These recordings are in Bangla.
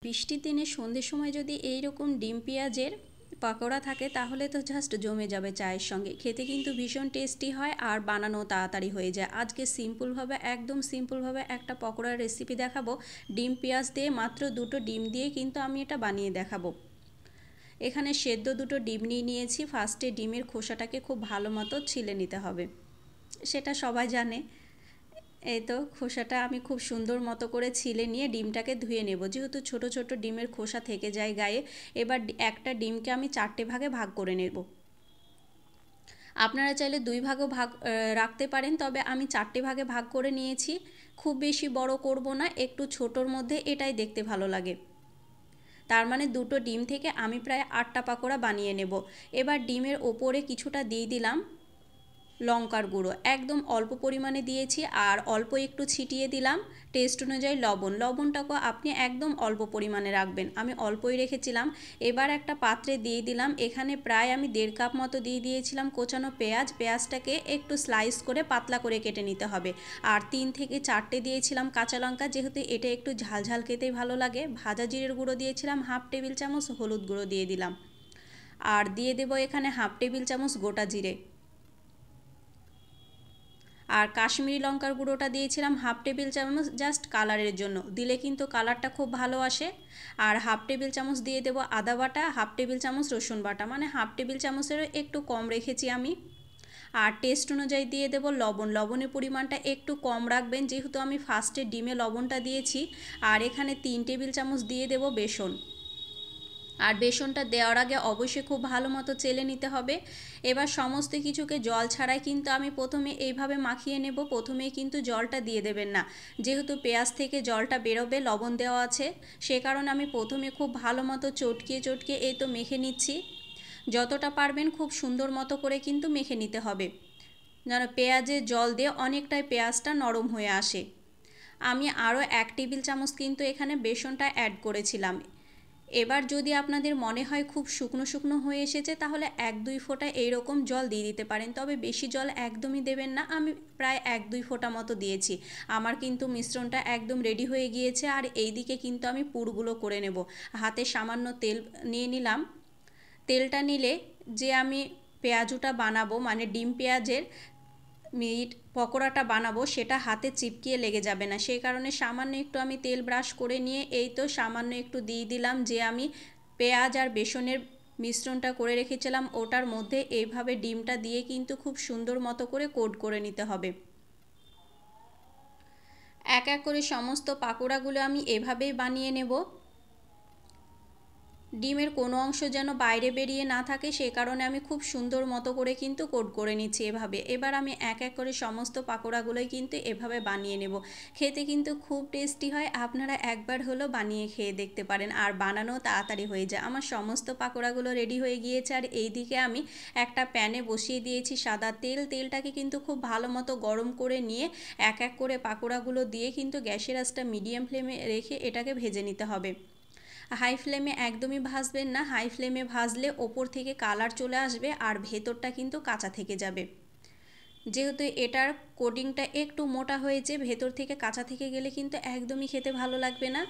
বৃষ্টির দিনে সন্ধ্যের সময় যদি এই রকম ডিম পেঁয়াজের পাকোড়া থাকে তাহলে তো জাস্ট জমে যাবে চায়ের সঙ্গে। খেতে কিন্তু ভীষণ টেস্টি হয় আর বানানো তাড়াতাড়ি হয়ে যায়। আজকে সিম্পলভাবে, একদম সিম্পলভাবে একটা পকোড়ার রেসিপি দেখাবো। ডিম পেঁয়াজ দিয়ে, মাত্র দুটো ডিম দিয়ে কিন্তু আমি এটা বানিয়ে দেখাবো। এখানে সেদ্ধ দুটো ডিম নিয়ে নিয়েছি। ফার্স্টে ডিমের খোসাটাকে খুব ভালো মতো ছিলে নিতে হবে, সেটা সবাই জানে। এই তো খোসাটা আমি খুব সুন্দর মতো করে ছিলে নিয়ে ডিমটাকে ধুয়ে নেব, যেহেতু ছোট ছোট ডিমের খোসা থেকে যায় গায়ে। এবার একটা ডিমকে আমি 4টে ভাগে ভাগ করে নেব। আপনারা চাইলে 2 ভাগও ভাগ রাখতে পারেন, তবে আমি 4টে ভাগে ভাগ করে নিয়েছি। খুব বেশি বড় করব না, একটু ছোটোর মধ্যে, এটাই দেখতে ভালো লাগে। তার মানে দুটো ডিম থেকে আমি প্রায় 8টা পাকোড়া বানিয়ে নেব। এবার ডিমের ওপরে কিছুটা দিয়ে দিলাম লঙ্কার গুঁড়ো, একদম অল্প পরিমাণে দিয়েছি, আর অল্প একটু ছিটিয়ে দিলাম টেস্ট অনুযায়ী লবণ। লবণটাকে আপনি একদম অল্প পরিমাণে রাখবেন, আমি অল্পই রেখেছিলাম। এবার একটা পাত্রে দিয়ে দিলাম, এখানে প্রায় আমি 1.5 কাপ মতো দিয়ে দিয়েছিলাম কোচানো পেঁয়াজ। পেঁয়াজটাকে একটু স্লাইস করে পাতলা করে কেটে নিতে হবে। আর 3 থেকে 4টে দিয়েছিলাম কাঁচা লঙ্কা, যেহেতু এটা একটু ঝালঝাল খেতেই ভালো লাগে। ভাজা জিরের গুঁড়ো দিয়েছিলাম হাফ টেবিল চামচ, হলুদ গুঁড়ো দিয়ে দিলাম, আর দিয়ে দেবো এখানে হাফ টেবিল চামচ গোটা জিরে। আর কাশ্মীরি লঙ্কার গুঁড়োটা দিয়েছিলাম হাফ টেবিল চামচ, জাস্ট কালারের জন্য, দিলে কিন্তু কালারটা খুব ভালো আসে। আর হাফ টেবিল চামচ দিয়ে দেবো আদা বাটা, হাফ টেবিল চামচ রসুন বাটা, মানে হাফ টেবিল চামচেরও একটু কম রেখেছি আমি। আর টেস্ট অনুযায়ী দিয়ে দেবো লবণ। লবণের পরিমাণটা একটু কম রাখবেন, যেহেতু আমি ফার্স্টে ডিমে লবণটা দিয়েছি। আর এখানে 3 টেবিল চামচ দিয়ে দেবো বেসন। আর বেসনটা দেওয়ার আগে অবশ্যই খুব ভালো মতো চেলে নিতে হবে। এবার সমস্ত কিছুকে জল ছাড়াই কিন্তু আমি প্রথমে এইভাবে মাখিয়ে নেব। প্রথমেই কিন্তু জলটা দিয়ে দেবেন না, যেহেতু পেঁয়াজ থেকে জলটা বেরোবে, লবণ দেওয়া আছে, সে কারণে আমি প্রথমে খুব ভালো মতো চটকিয়ে চটকিয়ে এই তো মেখে নিচ্ছি। যতটা পারবেন খুব সুন্দর মতো করে কিন্তু মেখে নিতে হবে, যেন পেঁয়াজের জল দিয়ে অনেকটাই পেঁয়াজটা নরম হয়ে আসে। আমি আরও 1 টেবিল চামচ কিন্তু এখানে বেসনটা অ্যাড করেছিলাম। এবার যদি আপনাদের মনে হয় খুব শুকনো শুকনো হয়ে এসেছে, তাহলে 1-2 ফোঁটা এইরকম জল দিয়ে দিতে পারেন, তবে বেশি জল একদমই দেবেন না। আমি প্রায় 1-2 ফোঁটা মতো দিয়েছি। আমার কিন্তু মিশ্রণটা একদম রেডি হয়ে গিয়েছে। আর এই দিকে কিন্তু আমি পুরগুলো করে নেব। হাতে সামান্য তেল নিয়ে নিলাম। তেলটা নিলে যে আমি পেঁয়াজুটা বানাবো, মানে ডিম পেঁয়াজের পকোড়াটা বানাবো, সেটা হাতে চিপকিয়ে লেগে যাবে না, সেই কারণে সামান্য একটু আমি তেল ব্রাশ করে নিয়ে এই তো সামান্য একটু দিয়ে দিলাম যে আমি পেঁয়াজ আর বেসনের মিশ্রণটা করে রেখেছিলাম ওটার মধ্যে। এইভাবে ডিমটা দিয়ে কিন্তু খুব সুন্দর মতো করে কোট করে নিতে হবে। এক এক করে সমস্ত পাকোড়াগুলো আমি এভাবেই বানিয়ে নেব। ডিমের কোনো অংশ যেন বাইরে বেরিয়ে না থাকে, সে কারণে আমি খুব সুন্দর মতো করে কিন্তু কোট করে নিচ্ছি এভাবে। এবার আমি এক এক করে সমস্ত পাকোড়াগুলোই কিন্তু এভাবে বানিয়ে নেব। খেতে কিন্তু খুব টেস্টি হয়, আপনারা একবার হলেও বানিয়ে খেয়ে দেখতে পারেন, আর বানানো তাড়াতাড়ি হয়ে যায়। আমার সমস্ত পাকোড়াগুলো রেডি হয়ে গিয়েছে। আর এই দিকে আমি একটা প্যানে বসিয়ে দিয়েছি সাদা তেল। তেলটাকে কিন্তু খুব ভালো মতো গরম করে নিয়ে এক এক করে পাকোড়াগুলো দিয়ে কিন্তু গ্যাসের আঁচটা মিডিয়াম ফ্লেমে রেখে এটাকে ভেজে নিতে হবে। হাই ফ্লেমে একদমই ভাজবেন না, হাই ফ্লেমে ভাজলে ওপর থেকে কালার চলে আসবে আর ভেতরটা কিন্তু কাঁচা থেকে যাবে। যেহেতু এটার কোটিংটা একটু মোটা হয়েছে, ভেতর থেকে কাঁচা থেকে গেলে কিন্তু একদমই খেতে ভালো লাগবে না।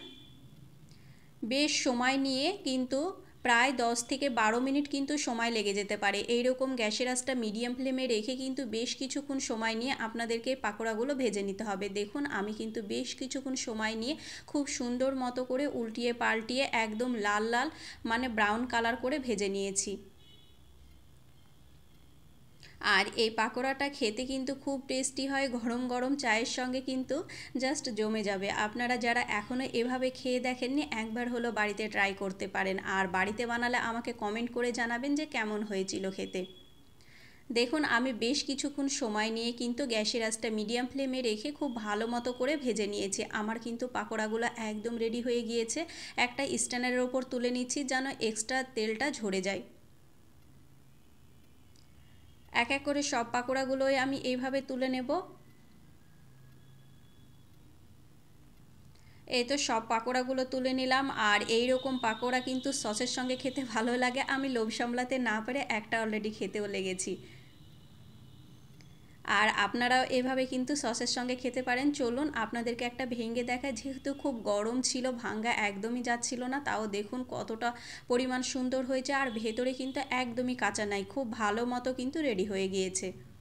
বেশ সময় নিয়ে কিন্তু প্রায় 10 থেকে 12 মিনিট কিন্তু সময় লেগে যেতে পারে। এইরকম গ্যাসের আঁচটা মিডিয়াম ফ্লেমে রেখে কিন্তু বেশ কিছুক্ষণ সময় নিয়ে আপনাদেরকে পাকোড়াগুলো ভেজে নিতে হবে। দেখুন আমি কিন্তু বেশ কিছুক্ষণ সময় নিয়ে খুব সুন্দর মতো করে উল্টিয়ে পাল্টিয়ে একদম লাল লাল, মানে ব্রাউন কালার করে ভেজে নিয়েছি। আর এই পাকোড়াটা খেতে কিন্তু খুব টেস্টি হয়, গরম গরম চায়ের সঙ্গে কিন্তু জাস্ট জমে যাবে। আপনারা যারা এখনও এভাবে খেয়ে দেখেননি, একবার হলো বাড়িতে ট্রাই করতে পারেন। আর বাড়িতে বানালে আমাকে কমেন্ট করে জানাবেন যে কেমন হয়েছিল খেতে। দেখুন আমি বেশ কিছুক্ষণ সময় নিয়ে কিন্তু গ্যাসের আঁচটা মিডিয়াম ফ্লেমে রেখে খুব ভালো মতো করে ভেজে নিয়েছি। আমার কিন্তু পাকোড়াগুলো একদম রেডি হয়ে গিয়েছে। একটা স্ট্যান্ডের ওপর তুলে নিচ্ছি যেন এক্সট্রা তেলটা ঝরে যায়। এক এক করে সব পাকোড়াগুলোই আমি এইভাবে তুলে নেব। এই তো সব পাকোড়াগুলো তুলে নিলাম। আর এই রকম পাকোড়া কিন্তু সসের সঙ্গে খেতে ভালো লাগে। আমি লোভ সামলাতে না পেরে একটা অলরেডি খেতেও লেগেছি। আর আপনারাও এভাবে কিন্তু সসের সঙ্গে খেতে পারেন। চলুন আপনাদেরকে একটা ভেঙে দেখায়, যেহেতু খুব গরম ছিল, ভাঙ্গা একদমই যাচ্ছিল না, তাও দেখুন কতটা পরিমাণ সুন্দর হয়েছে, আর ভেতরে কিন্তু একদমই কাঁচা নাই, খুব ভালো মতো কিন্তু রেডি হয়ে গিয়েছে।